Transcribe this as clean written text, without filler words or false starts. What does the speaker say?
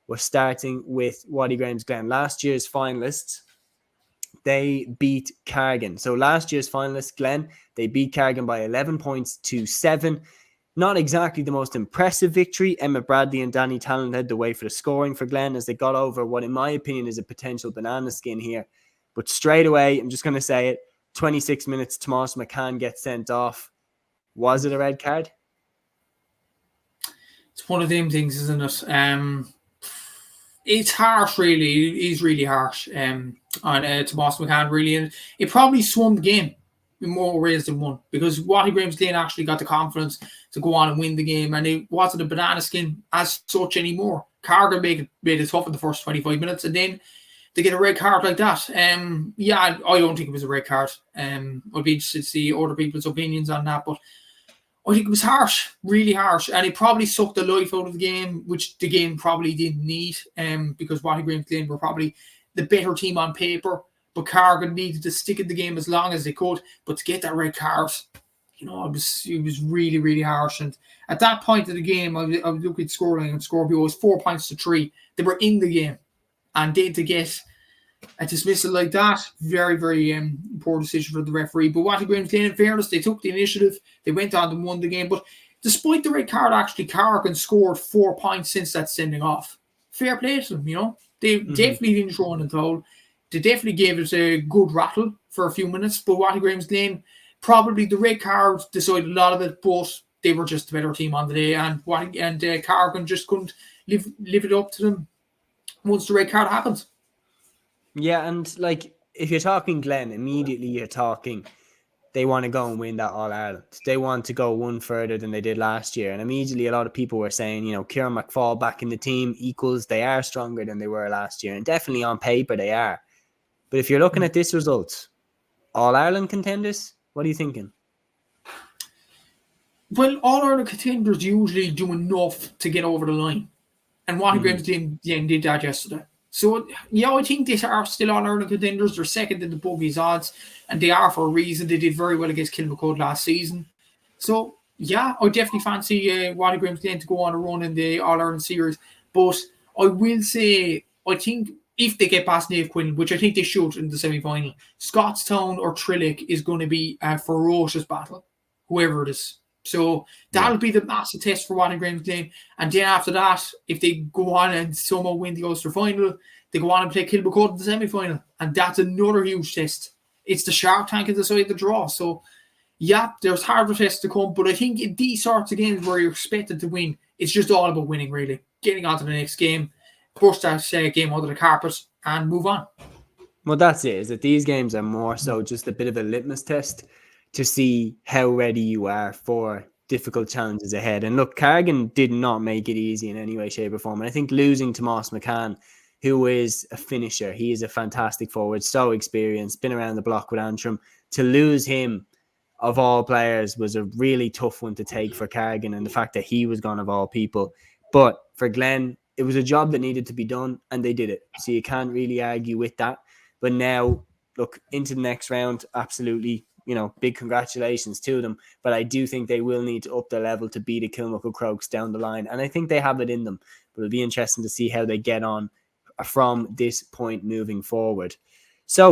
We're starting with Watty Grahams Glen. Last year's finalists, they beat Cargin. So last year's finalists, Glen, they beat Cargin by 11 points to 7. Not exactly the most impressive victory. Emmett Bradley and Danny Talon led the way for the scoring for Glen as they got over what, in my opinion, is a potential banana skin here. But straight away, I'm just going to say it, 26 minutes, Tomas McCann gets sent off. Was it a red card? It's one of them things, isn't it? It's harsh, really. It is really harsh on Tomas McCann, really. And it probably swung the game in more ways than one, because Watty Grahams Glen actually got the confidence to go on and win the game, and it wasn't a banana skin as such anymore. Cargin made it tough in the first 25 minutes, and then they get a red card like that. I don't think it was a red card. I'd be interested to see other people's opinions on that, but I think it was harsh, really harsh, and it probably sucked the life out of the game, which the game probably didn't need, because Watty Grahams Glen were probably the better team on paper, but Cargin needed to stick in the game as long as they could. But to get that red card, it was really, really harsh. And at that point of the game, I was looking at scoreline and Scorpio was 4 points to 3. They were in the game, and then to get a dismissal like that, very, very poor decision for the referee. But Watty Grahams Glen, in fairness, they took the initiative. They went on and won the game. But despite the red card, actually, Cargin scored 4 points since that sending off. Fair play to them, They definitely didn't throw in the towel. They definitely gave it a good rattle for a few minutes. But Watty Grahams Glen, probably the red card decided a lot of it, but they were just a better team on the day. And Cargin just couldn't live it up to them once the red card happened. Yeah, and if you're talking Glen, immediately you're talking they want to go and win that All-Ireland. They want to go one further than they did last year. And immediately a lot of people were saying, Kieran McFall back in the team equals they are stronger than they were last year. And definitely on paper they are. But if you're looking at this result, All-Ireland contenders, what are you thinking? Well, All-Ireland contenders usually do enough to get over the line. And Watty Grahams Glen did that yesterday. So, I think they are still All-Ireland contenders. They're second in the bookies odds, and they are for a reason. They did very well against Kilmacud last season. So, I definitely fancy Watty Grahams Glen to go on a run in the All-Ireland series. But I will say, I think if they get past Naomh Quinn, which I think they should in the semi-final, Scottstown or Trillick is going to be a ferocious battle, whoever it is. So that'll be the massive test for Watty Grahams Glen. And then after that, if they go on and somehow win the Ulster final, they go on and play Kilmacud in the semi-final. And that's another huge test. It's the Shark Tank at the side of the draw. So, there's harder tests to come. But I think in these sorts of games where you're expected to win, it's just all about winning, really. Getting on to the next game, push that game under the carpet, and move on. Well, that's it, is that these games are more so just a bit of a litmus test to see how ready you are for difficult challenges ahead. And look, Cargin did not make it easy in any way, shape or form. And I think losing Tomas McCann, who is a finisher, he is a fantastic forward, so experienced, been around the block with Antrim, to lose him of all players was a really tough one to take for Cargin, and the fact that he was gone of all people. But for Glen, it was a job that needed to be done, and they did it. So you can't really argue with that. But now, look, into the next round, absolutely, big congratulations to them. But I do think they will need to up their level to beat the Kilmacud Crokes down the line. And I think they have it in them. But it'll be interesting to see how they get on from this point moving forward.